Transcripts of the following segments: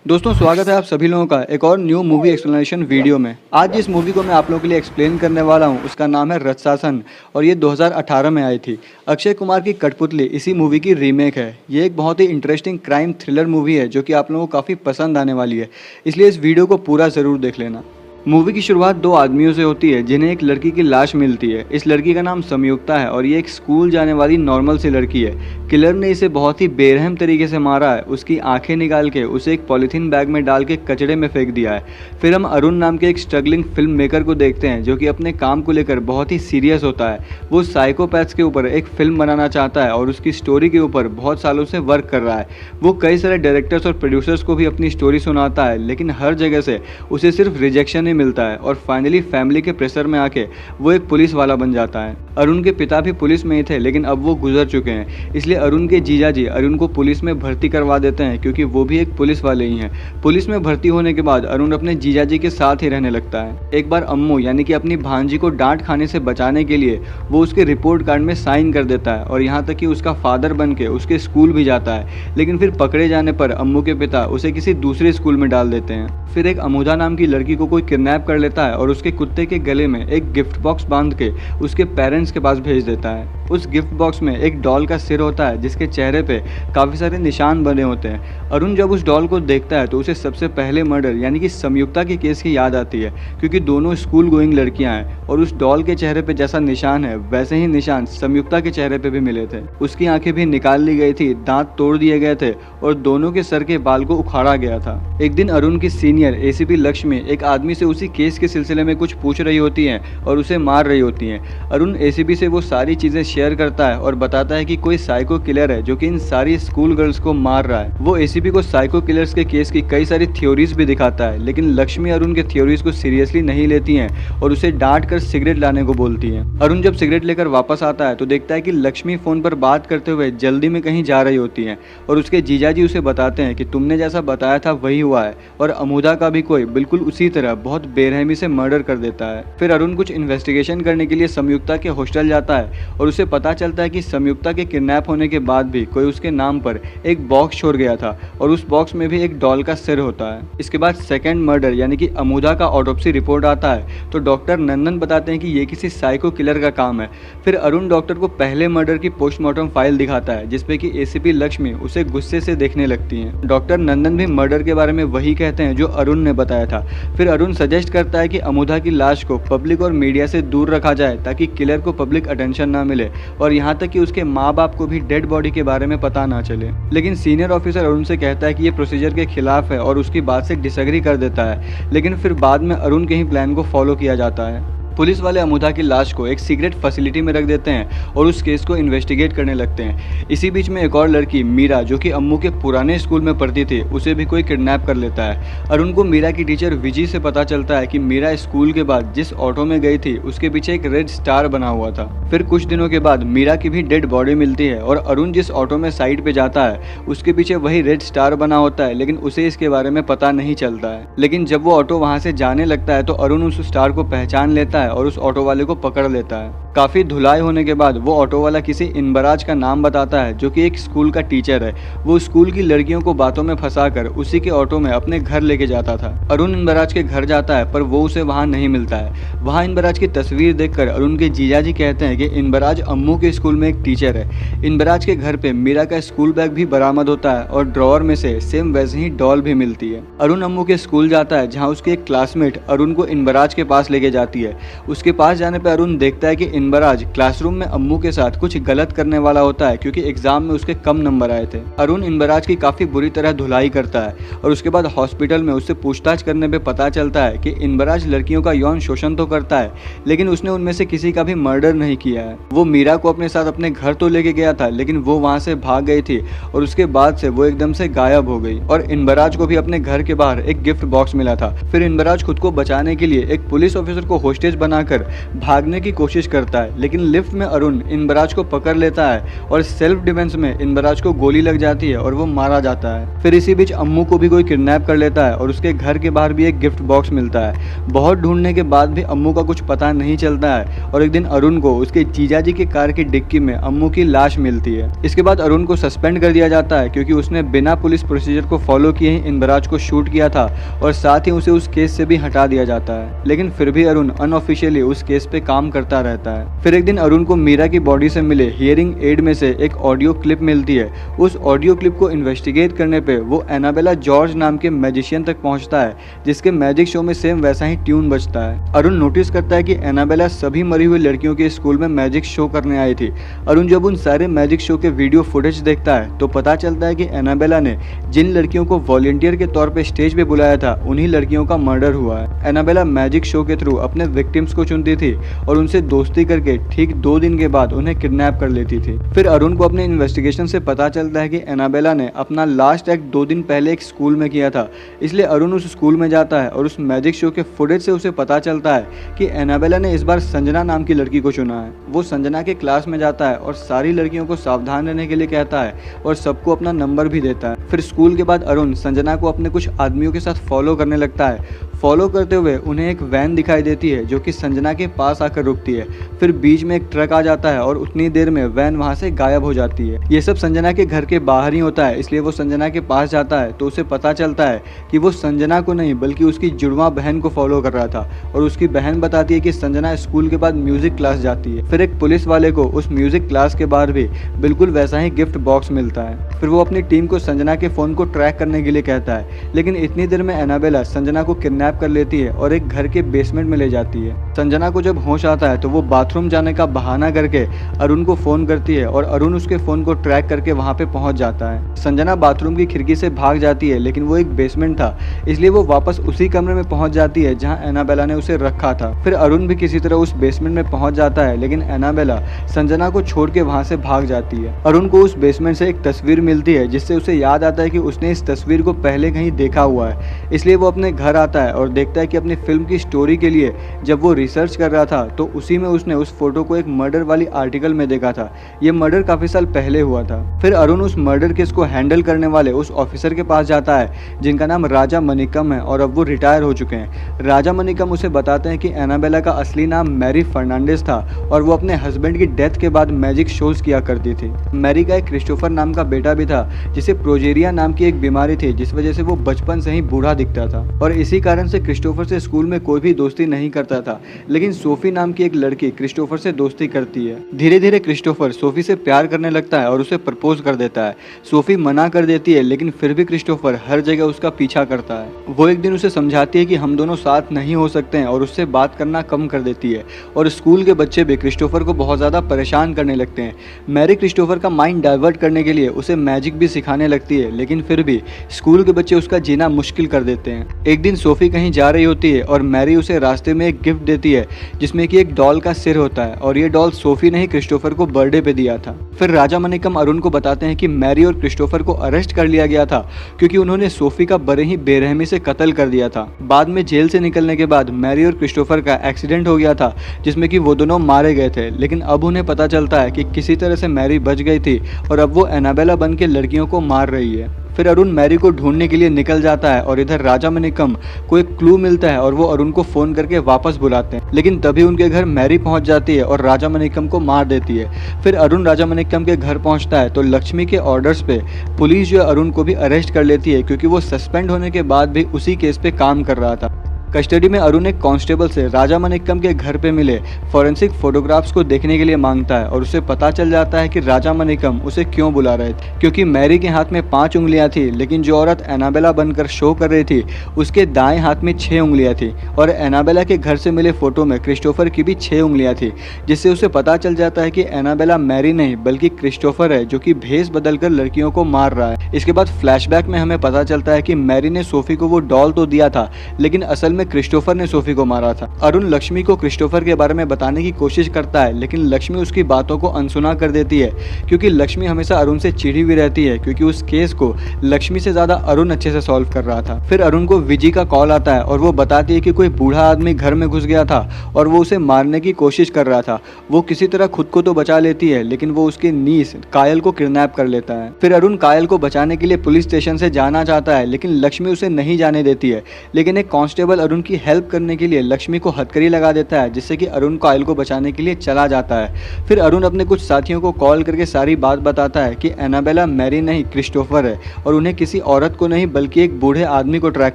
दोस्तों स्वागत है आप सभी लोगों का एक और न्यू मूवी एक्सप्लेनेशन वीडियो में। आज जिस मूवी को मैं आप लोगों के लिए एक्सप्लेन करने वाला हूं उसका नाम है रत्सासन और ये 2018 में आई थी। अक्षय कुमार की कठपुतली इसी मूवी की रीमेक है। ये एक बहुत ही इंटरेस्टिंग क्राइम थ्रिलर मूवी है जो कि आप लोगों को काफ़ी पसंद आने वाली है, इसलिए इस वीडियो को पूरा ज़रूर देख लेना। मूवी की शुरुआत दो आदमियों से होती है जिन्हें एक लड़की की लाश मिलती है। इस लड़की का नाम संयुक्ता है और ये एक स्कूल जाने वाली नॉर्मल सी लड़की है। किलर ने इसे बहुत ही बेरहम तरीके से मारा है। उसकी आंखें निकाल के उसे एक पॉलीथीन बैग में डाल के कचड़े में फेंक दिया है। फिर हम अरुण नाम के एक स्ट्रगलिंग फिल्म मेकर को देखते हैं जो कि अपने काम को लेकर बहुत ही सीरियस होता है। वो साइकोपैथ्स के ऊपर एक फिल्म बनाना चाहता है और उसकी स्टोरी के ऊपर बहुत सालों से वर्क कर रहा है। वो कई सारे डायरेक्टर्स और प्रोड्यूसर्स को भी अपनी स्टोरी सुनाता है, लेकिन हर जगह से उसे सिर्फ रिजेक्शन ही मिलता है और फाइनली फैमिली के प्रेशर में आके वो एक पुलिस वाला बन जाता है। अरुण के पिता भी पुलिस में ही थे, लेकिन अब वो गुजर चुके हैं, इसलिए अरुण के जीजा जी अरुण को पुलिस में भर्ती करवा देते हैं क्योंकि वो भी एक पुलिस वाले ही हैं। पुलिस में भर्ती होने के बाद अरुण अपने जीजा जी के साथ ही रहने लगता है। एक बार अम्मू यानी कि अपनी भांजी को डांट खाने से बचाने के लिए वो उसके रिपोर्ट कार्ड में साइन कर देता है और यहाँ तक कि उसका फादर बन के उसके स्कूल भी जाता है, लेकिन फिर पकड़े जाने पर अम्मू के पिता उसे किसी दूसरे स्कूल में डाल देते हैं। फिर एक अमुदा नाम की लड़की को कोई किडनैप कर लेता है और उसके कुत्ते के गले में एक गिफ्ट बॉक्स बांध के उसके पेरेंट्स के पास भेज देता है। उस गिफ्ट बॉक्स में एक डॉल का सिर होता है जिसके चेहरे पे काफ़ी सारे निशान बने होते हैं। अरुण जब उस डॉल को देखता है तो उसे सबसे पहले मर्डर यानी कि संयुक्ता के केस की याद आती है, क्योंकि दोनों स्कूल गोइंग लड़कियां हैं और उस डॉल के चेहरे पे जैसा निशान है वैसे ही निशान संयुक्ता के चेहरे पे भी मिले थे। उसकी आंखें भी निकाल ली गई थी, दांत तोड़ दिए गए थे और दोनों के सर के बाल को उखाड़ा गया था। एक दिन अरुण की सीनियर एसीपी लक्ष्मी एक आदमी से उसी केस के सिलसिले में कुछ पूछ रही होती हैं और उसे मार रही होती हैं। अरुण एसीपी से वो सारी चीजें शेयर करता है और बताता है कि कोई साइको किलर है जो कि इन सारी स्कूल गर्ल्स को मार रहा है। वो एसीपी को साइको किलर्स के केस की कई सारी थ्योरीज भी दिखाता है, लेकिन लक्ष्मी अरुण के थ्योरीज को सीरियसली नहीं लेती हैं और उसे डांट कर सिगरेट लाने को बोलती हैं। अरुण जब सिगरेट लेकर वापस आता है तो देखता है कि लक्ष्मी फोन पर बात करते हुए जल्दी में कहीं जा रही होती हैं और उसके जीजाजी उसे बताते हैं कि तुमने जैसा बताया था वही हुआ है और अमुदा का भी कोई बिल्कुल उसी तरह बहुत बेरहमी से मर्डर कर देता है। फिर अरुण कुछ इन्वेस्टिगेशन करने के लिए संयुक्ता के हॉस्टल जाता है और उसे पता चलता है कि संयुक्ता के किडनैप होने के बाद भी कोई उसके नाम पर एक बॉक्स छोड़ गया था और उस बॉक्स में भी एक डॉल का सिर होता है। इसके बाद सेकंड मर्डर यानी कि अमुदा का ऑटोप्सी रिपोर्ट आता है तो डॉक्टर नंदन बताते हैं कि ये किसी साइको किलर का काम है। फिर अरुण डॉक्टर को पहले मर्डर की पोस्टमार्टम फाइल दिखाता है जिसपे कि एसीपी लक्ष्मी उसे गुस्से से देखने लगती हैं। डॉक्टर नंदन भी मर्डर के बारे में वही कहते हैं जो अरुण ने बताया था। फिर अरुण सजेस्ट करता है कि अमुदा की लाश को पब्लिक और मीडिया से दूर रखा जाए ताकि किलर को पब्लिक अटेंशन ना मिले और यहाँ तक कि उसके माँ बाप को भी डेड बॉडी के बारे में पता ना चले। लेकिन सीनियर ऑफिसर अरुण से कहता है कि ये प्रोसीजर के खिलाफ है और उसकी बात से डिसएग्री कर देता है, लेकिन फिर बाद में अरुण के ही प्लान को फॉलो किया जाता है। पुलिस वाले अमुदा की लाश को एक सीक्रेट फैसिलिटी में रख देते हैं और उस केस को इन्वेस्टिगेट करने लगते हैं। इसी बीच में एक और लड़की मीरा जो कि अम्मू के पुराने स्कूल में पढ़ती थी उसे भी कोई किडनैप कर लेता है। अरुण को मीरा की टीचर विजी से पता चलता है कि मीरा स्कूल के बाद जिस ऑटो में गई थी उसके पीछे एक रेड स्टार बना हुआ था। फिर कुछ दिनों के बाद मीरा की भी डेड बॉडी मिलती है और अरुण जिस ऑटो में साइड पे जाता है उसके पीछे वही रेड स्टार बना होता है, लेकिन उसे इसके बारे में पता नहीं चलता है। लेकिन जब वो ऑटो वहां से जाने लगता है तो अरुण उस स्टार को पहचान लेता है और उस ऑटो वाले को पकड़ लेता है। काफी धुलाई होने के बाद वो ऑटो वाला किसी इनबराज का नाम बताता है जो कि एक स्कूल का टीचर है। वो स्कूल की लड़कियों को बातों में फंसाकर उसी के ऑटो में अपने घर लेके जाता था। अरुण इनबराज के घर जाता है पर वो उसे वहां नहीं मिलता है। वहां इनबराज की तस्वीर देखकर अरुण के जीजाजी कहते हैं कि इनबराज अम्मू के स्कूल में एक टीचर है। इनबराज के घर पे मीरा का स्कूल बैग भी बरामद होता है और ड्रॉअर में से सेम वैसे ही डॉल भी मिलती है। अरुण अम्मू के स्कूल जाता है जहाँ उसकी एक क्लासमेट अरुण को इनबराज के पास लेके जाती है। उसके पास जाने पर अरुण देखता है कि इनबराज क्लासरूम में अम्मू के साथ कुछ गलत करने वाला होता है क्योंकि एग्जाम में उसके कम नंबर आए थे। अरुण इनबराज की काफी बुरी तरह धुलाई करता है और उसके बाद हॉस्पिटल में उससे पूछताछ करने पे पता चलता है कि इनबराज लड़कियों का यौन शोषण तो करता है, लेकिन उसने उनमें से किसी का भी मर्डर नहीं किया है। वो मीरा को अपने साथ अपने घर तो लेके गया था, लेकिन वो वहां से भाग गई थी और उसके बाद से वो एकदम से गायब हो गई। और इनबराज को भी अपने घर के बाहर एक गिफ्ट बॉक्स मिला था। फिर इनबराज खुद को बचाने के लिए एक पुलिस ऑफिसर को होस्टेज बनाकर भागने की कोशिश करता जाता है, लेकिन लिफ्ट में अरुण इनबराज को पकड़ लेता है और सेल्फ डिफेंस में इनबराज को गोली लग जाती है और वो मारा जाता है। फिर इसी बीच अम्मू को भी कोई किडनैप कर लेता है और उसके घर के बाहर भी एक गिफ्ट बॉक्स मिलता है। बहुत ढूंढने के बाद भी अम्मू का कुछ पता नहीं चलता है और एक दिन अरुण को उसके जीजाजी की कार की डिक्की में अम्मू की लाश मिलती है। इसके बाद अरुण को सस्पेंड कर दिया जाता है क्योंकि उसने बिना पुलिस प्रोसीजर को फॉलो किए ही इनबराज को शूट किया था और साथ ही उसे उस केस से भी हटा दिया जाता है। लेकिन फिर भी अरुण अनऑफिशियली उस केस पे काम करता रहता है। फिर एक दिन अरुण को मीरा की बॉडी से मिले हियरिंग एड में से एक ऑडियो क्लिप मिलती है। उस ऑडियो क्लिप को इन्वेस्टिगेट करने पे वो एनाबेला जॉर्ज नाम के मैजिशियन तक पहुंचता है जिसके मैजिक शो में सेम वैसा ही ट्यून बजता है। अरुण नोटिस करता है कि एनाबेला सभी मरी हुई लड़कियों के स्कूल में मैजिक शो करने आई थी। अरुण जब उन सारे मैजिक शो के वीडियो फुटेज देखता है तो पता चलता है कि एनाबेला ने जिन लड़कियों को वॉलंटियर के तौर पे स्टेज पे बुलाया था उन्हीं लड़कियों का मर्डर हुआ है। एनाबेला मैजिक शो के थ्रू अपने विक्टिम्स को चुनती थी और उनसे दोस्ती करके ठीक 2 दिन के बाद उन्हें किडनैप कर लेती थी। फिर अरुण को अपने इन्वेस्टिगेशन से पता चलता है कि एनाबेला ने अपना लास्ट एक्ट 2 दिन पहले एक स्कूल में किया था, इसलिए अरुण उस स्कूल में जाता है और उस मैजिक शो के फुटेज से उसे पता चलता है कि एनाबेला ने इस बार संजना नाम की लड़की को चुना है। वो संजना के क्लास में जाता है और सारी लड़कियों को सावधान रहने के लिए कहता है और सबको अपना नंबर भी देता है। फिर स्कूल के बाद अरुण संजना को अपने कुछ आदमियों के साथ फॉलो करने लगता है। फॉलो करते हुए उन्हें एक वैन दिखाई देती है जो कि संजना के पास आकर रुकती है। फिर बीच में एक ट्रक आ जाता है और उतनी देर में वैन वहां से गायब हो जाती है। ये सब संजना के घर के बाहर ही होता है, इसलिए वो संजना के पास जाता है तो उसे पता चलता है कि वो संजना को नहीं बल्कि उसकी जुड़वा बहन को फॉलो कर रहा था और उसकी बहन बताती है कि संजना स्कूल के बाद म्यूजिक क्लास जाती है। फिर एक पुलिस वाले को उस म्यूजिक क्लास के बाहर भी बिल्कुल वैसा ही गिफ्ट बॉक्स मिलता है। फिर वो अपनी टीम को संजना के फोन को ट्रैक करने के लिए कहता है, लेकिन इतनी देर में एनाबेला संजना को किडनैप कर लेती है और एक घर के बेसमेंट में ले जाती है। संजना को जब होश आता है तो वो बाथरूम जाने का बहाना करके अरुण को फोन करती है और अरुण उसके फोन को ट्रैक करके वहां पे पहुंच जाता है। संजना बाथरूम की खिड़की से भाग जाती है, लेकिन वो एक बेसमेंट था इसलिए वो वापस उसी कमरे में पहुंच जाती है जहां एनाबेला ने उसे रखा था। फिर अरुण भी किसी तरह उस बेसमेंट में पहुंच जाता है, लेकिन एनाबेला संजना को छोड़ के वहां से भाग जाती है। अरुण को उस बेसमेंट से एक तस्वीर मिलती है जिससे उसे याद आता है कि उसने इस तस्वीर को पहले कहीं देखा हुआ है। इसलिए वो अपने घर आता है और देखता है कि अपनी फिल्म की स्टोरी के लिए जब वो रिसर्च कर रहा था तो उसी में उसने उस फोटो को एक मर्डर वाली आर्टिकल में देखा था। ये मर्डर काफी साल पहले हुआ था। फिर अरुण उस मर्डर केस को हैंडल करने वाले उस ऑफिसर के पास जाता है जिनका नाम राजा मनिकम है और अब वो रिटायर हो चुके हैं। राजा मनिकम उसे बताते हैं कि एनाबेला का असली नाम मैरी फर्नांडिस था और वो अपने हस्बैंड की डेथ के बाद मैजिक शोज किया करती थी। मैरी का एक क्रिस्टोफर नाम का बेटा भी था जिसे प्रोजेरिया नाम की एक बीमारी थी जिस वजह से वो बचपन से ही बूढ़ा दिखता था और इसी कारण से क्रिस्टोफर से स्कूल में कोई भी दोस्ती नहीं करता था। लेकिन सोफी नाम की एक लड़की क्रिस्टोफर से दोस्ती करती है। धीरे धीरे क्रिस्टोफर सोफी से प्यार करने लगता है और उसे प्रपोज कर देता है। सोफी मना कर देती है, लेकिन फिर भी क्रिस्टोफर हर जगह उसका पीछा करता है। वो एक दिन उसे समझाती है कि हम दोनों साथ नहीं हो सकते हैं और उससे बात करना कम कर देती है और स्कूल के बच्चे भी क्रिस्टोफर को बहुत ज़्यादा परेशान करने लगते हैं। मैरी क्रिस्टोफर का माइंड डाइवर्ट करने के लिए उसे मैजिक भी सिखाने लगती है, लेकिन फिर भी स्कूल के बच्चे उसका जीना मुश्किल कर देते हैं। एक दिन सोफी कहीं जा रही होती है और मैरी उसे रास्ते में एक गिफ्ट देती है जिसमें कि एक डॉल का सिर होता है और ये डॉल सोफी ने ही क्रिस्टोफर को बर्थडे पे दिया था। फिर राजा मनिकम अरुण को बताते हैं कि मैरी और क्रिस्टोफर को अरेस्ट कर लिया गया था क्योंकि उन्होंने सोफी का बड़े ही बेरहमी से कत्ल कर दिया था। बाद में जेल से निकलने के बाद मैरी और क्रिस्टोफर का एक्सीडेंट हो गया था जिसमें कि वो दोनों मारे गए थे, लेकिन अब उन्हें पता चलता है कि किसी तरह से मैरी बच गई थी और अब वो एनाबेला बन के लड़कियों को मार रही है। फिर अरुण मैरी को ढूंढने के लिए निकल जाता है और इधर राजा मनिकम को एक क्लू मिलता है और वो अरुण को फोन करके वापस बुलाते हैं, लेकिन तभी उनके घर मैरी पहुंच जाती है और राजा मनिकम को मार देती है। फिर अरुण राजा मनिकम के घर पहुंचता है तो लक्ष्मी के ऑर्डर्स पे पुलिस जो अरुण को भी अरेस्ट कर लेती है क्योंकि वो सस्पेंड होने के बाद भी उसी केस पे काम कर रहा था। कस्टडी में अरुण एक कांस्टेबल से राजा मनिकम के घर पे मिले फॉरेंसिक फोटोग्राफ्स को देखने के लिए मांगता है और उसे पता चल जाता है कि राजा मनिकम उसे क्यों बुला रहे थे, क्योंकि मैरी के हाथ में 5 उंगलियां थी लेकिन जो औरत एनाबेला बनकर शो कर रही थी उसके दाएं हाथ में 6 उंगलियां थी और एनाबेला के घर से मिले फोटो में क्रिस्टोफर की भी 6 उंगलियां थी, जिससे उसे पता चल जाता है कि एनाबेला मैरी नहीं बल्कि क्रिस्टोफर है जो कि भेष बदलकर लड़कियों को मार रहा है। इसके बाद फ्लैशबैक में हमें पता चलता है कि मैरी ने सोफी को वो डॉल तो दिया था लेकिन असल में क्रिस्टोफर ने सोफी को मारा था। अरुण लक्ष्मी को क्रिस्टोफर के बारे में बताने की कोशिश करता है, लेकिन लक्ष्मी उसकी बातों को अनसुना कर देती है, क्योंकि लक्ष्मी हमेशा अरुण से चिढ़ी हुई रहती है, क्योंकि उस केस को लक्ष्मी से ज्यादा अरुण अच्छे से सॉल्व कर रहा था। फिर अरुण को विजी का कॉल आता है और वो बताती है कि कोई बूढ़ा आदमी घर में घुस गया था और वो उसे मारने की कोशिश कर रहा था। वो किसी तरह खुद को तो बचा लेती है, लेकिन वो उसके नीस कायल को किडनैप कर लेता है। फिर अरुण कायल को बचाने के लिए पुलिस स्टेशन से जाना चाहता है, लेकिन लक्ष्मी उसे नहीं जाने देती है। लेकिन एक कांस्टेबल अरुण की हेल्प करने के लिए लक्ष्मी को हथकड़ी लगा देता है, जिससे कि अरुण कायल को बचाने के लिए चला जाता है। फिर अरुण अपने कुछ साथियों को कॉल करके सारी बात बताता है कि एनाबेला मैरी नहीं क्रिस्टोफर है और उन्हें किसी औरत को नहीं बल्कि एक बूढ़े आदमी को ट्रैक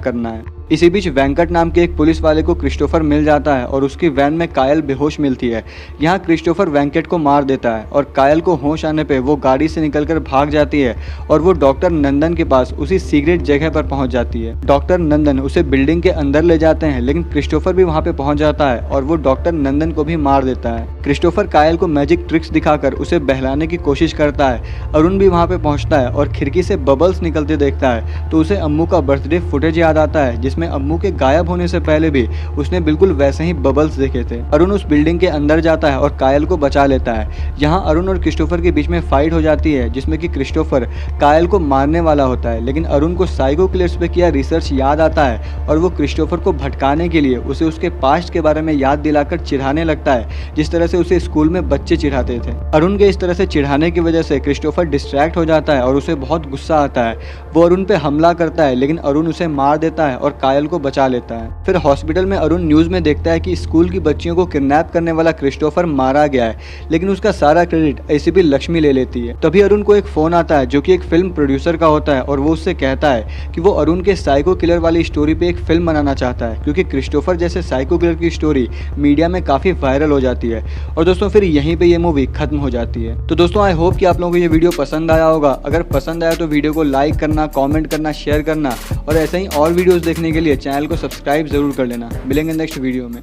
करना है। इसी बीच वेंकट नाम के एक पुलिस वाले को क्रिस्टोफर मिल जाता है और उसकी वैन में कायल बेहोश मिलती है। यहाँ क्रिस्टोफर वेंकट को मार देता है और कायल को होश आने पे वो गाड़ी से निकलकर भाग जाती है और वो डॉक्टर नंदन के पास उसी सीक्रेट जगह पर पहुंच जाती है। डॉक्टर नंदन उसे बिल्डिंग के अंदर ले जाते हैं, लेकिन क्रिस्टोफर भी वहाँ पे पहुंच जाता है और वो डॉक्टर नंदन को भी मार देता है। क्रिस्टोफर कायल को मैजिक ट्रिक्स दिखाकर उसे बहलाने की कोशिश करता है। अरुण भी वहाँ पे पहुँचता है और खिड़की से बबल्स निकलते देखता है, तो उसे अम्मू का बर्थडे फुटेज याद आता है, जिसमें अम्मू के गायब होने से पहले भी उसने बिल्कुल वैसे ही बबल्स देखे थे। अरुण उस बिल्डिंग के अंदर जाता है और कायल को बचा लेता है। यहाँ अरुण और क्रिस्टोफर के बीच में फाइट हो जाती है, जिसमें कि क्रिस्टोफर कायल को मारने वाला होता है, लेकिन अरुण को साइको किलर्स पे किया रिसर्च याद आता है और वो क्रिस्टोफर को भटकाने के लिए उसे उसके पास्ट के बारे में याद दिलाकर चिढ़ाने लगता है, जिस तरह से उसे स्कूल में बच्चे चिढ़ाते थे। अरुण के इस तरह से चिढ़ाने की वजह से क्रिस्टोफर डिस्ट्रैक्ट हो जाता है और उसे बहुत गुस्सा आता है। वो अरुण पे हमला करता है, लेकिन अरुण उसे मार देता है और कायल को बचा लेता है। फिर हॉस्पिटल में अरुण न्यूज में देखता है कि स्कूल की बच्चियों को किडनैप करने वाला क्रिस्टोफर मारा गया है, लेकिन उसका सारा क्रेडिट एसीपी लक्ष्मी ले लेती है। तभी अरुण को एक फोन आता है जो कि एक फिल्म प्रोड्यूसर का होता है और वो उससे कहता है कि वो अरुण के साइको किलर वाली स्टोरी पे एक फिल्म बनाना चाहता है, क्योंकि क्रिस्टोफर जैसे साइको किलर की स्टोरी मीडिया में काफी वायरल हो जाती है। और दोस्तों फिर यहीं पे ये मूवी खत्म हो जाती है। तो दोस्तों आई होप कि आप लोगों को ये वीडियो पसंद आया होगा। अगर पसंद आया तो वीडियो को लाइक करना, कमेंट करना, शेयर करना और ऐसे ही और वीडियोस देखने के लिए चैनल को सब्सक्राइब जरूर कर लेना। मिलेंगे नेक्स्ट वीडियो में।